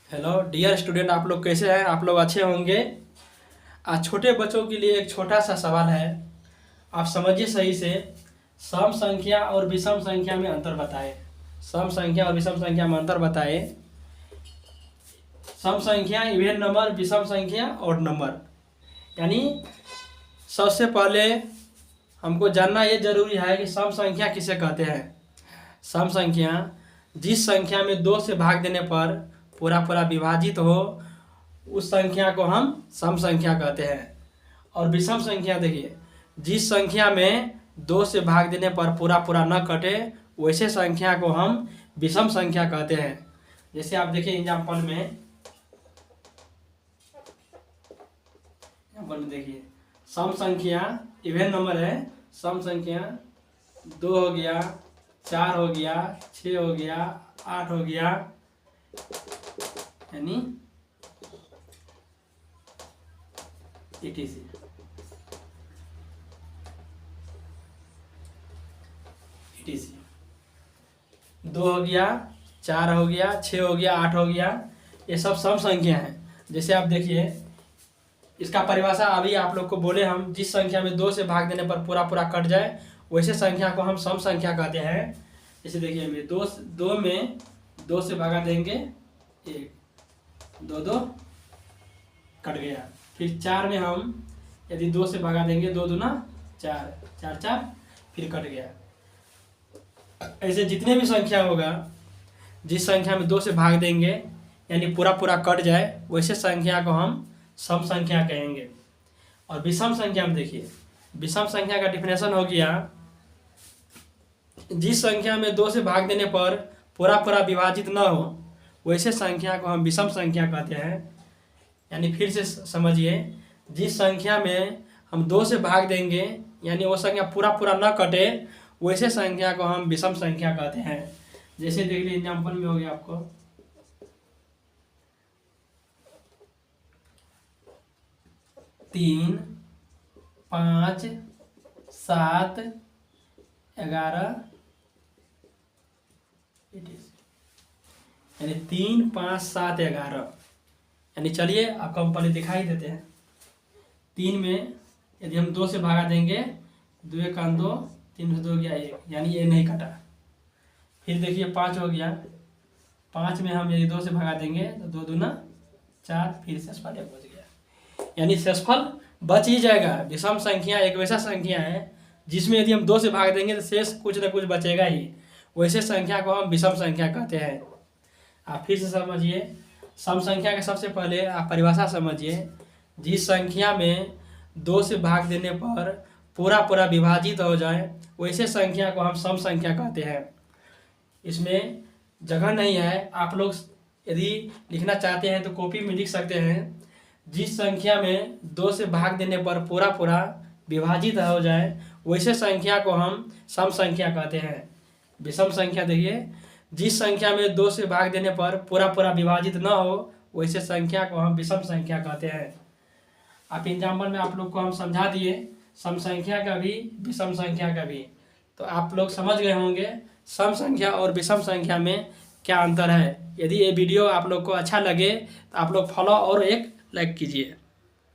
Hello dear student, आप लोग कैसे हैं? आप लोग अच्छे होंगे। आज छोटे बच्चों के लिए एक छोटा सा सवाल है, आप समझिए सही से। सम संख्या और विषम संख्या में अंतर बताएं। सम संख्या और विषम संख्या में अंतर बताएं। सम संख्या इवन नंबर, विषम संख्या ऑड नंबर। यानी सबसे पहले हमको जानना ये जरूरी है कि सम संख्या किसे कहते हैं। सम संख्या जिस संख्या में 2 से भाग देने पर पूरा पूरा विभाजित हो, उस संख्या को हम सम संख्या कहते हैं। और विषम संख्या देखिए, जिस संख्या में 2 से भाग देने पर पूरा पूरा न कटे, वैसे संख्या को हम विषम संख्या कहते हैं। जैसे आप देखिए एग्जाम्पल में देखिए, सम संख्या इवन नंबर है। सम संख्या 2 हो गया, 4 हो गया, 6 हो गया, 8 हो गया, यानी etc। 2 हो गया, 4 हो गया, 6 हो गया, 8 हो गया, ये सब सम संख्या है। जैसे आप देखिए, इसका परिभाषा अभी आप लोग को बोले हम, जिस संख्या में 2 से भाग देने पर पूरा पूरा कट जाए, वैसे संख्या को हम सम संख्या कहते हैं। जैसे देखिए, मैं 2 में 2 से भागा देंगे 1, 2 2 कट गया। फिर 4 में हम यदि 2 से भागा देंगे 2 दूना 4, 4 4 फिर कट गया। ऐसे जितने भी संख्या होगा, जिस संख्या में 2 से भाग देंगे यानी पूरा पूरा कट जाए, वैसे संख्या को हम सम संख्या कहेंगे। और विषम संख्या में देखिए, विषम संख्या का डिफिनेशन हो गया, जिस संख्या में 2 से भाग देने पर पूरा पूरा विभाजित न हो, वैसे संख्या को हम विषम संख्या कहते हैं। यानी फिर से समझिए, जिस संख्या में हम 2 से भाग देंगे यानी वो संख्या पूरा पूरा न कटे, वैसे संख्या को हम विषम संख्या कहते हैं। जैसे देख लीजिए एग्जाम्पल में हो गया आपको 3 5 7 11, यानी 3 5 7 11। यानी चलिए आपको हम पहले दिखाई देते हैं। 3 में यदि हम 2 से भागा देंगे, 2 1 2, 3 से 2 गया 1, यानी ये नहीं कटा। फिर देखिए 5 हो गया, 5 में हम यदि 2 से भागा देंगे तो 2 दूना 4, फिर शेषफल 1 बच गया। यानी शेषफल बच ही जाएगा। विषम संख्या एक वैसा संख्या है जिसमें यदि हम 2 से भाग देंगे तो शेष कुछ न कुछ बचेगा ही, वैसे संख्या को हम विषम संख्या कहते हैं। आप फिर से समझिए, सम संख्या के सबसे पहले आप परिभाषा समझिए। जिस संख्या में 2 से भाग देने पर पूरा पूरा विभाजित हो जाए, वैसे संख्या को हम सम संख्या कहते हैं। इसमें जगह नहीं है, आप लोग यदि लिखना चाहते हैं तो कॉपी में लिख सकते हैं। जिस संख्या में 2 से भाग देने पर पूरा पूरा विभाजित हो जाए, वैसे संख्या को हम सम संख्या कहते हैं। विषम संख्या देखिए, जिस संख्या में 2 से भाग देने पर पूरा पूरा विभाजित न हो, वैसे संख्या को हम विषम संख्या कहते हैं। आप एग्जाम्पल में आप लोग को हम समझा दिए, सम संख्या का भी विषम संख्या का भी, तो आप लोग समझ गए होंगे सम संख्या और विषम संख्या में क्या अंतर है। यदि ये वीडियो आप लोग को अच्छा लगे तो आप लोग फॉलो और एक लाइक कीजिए।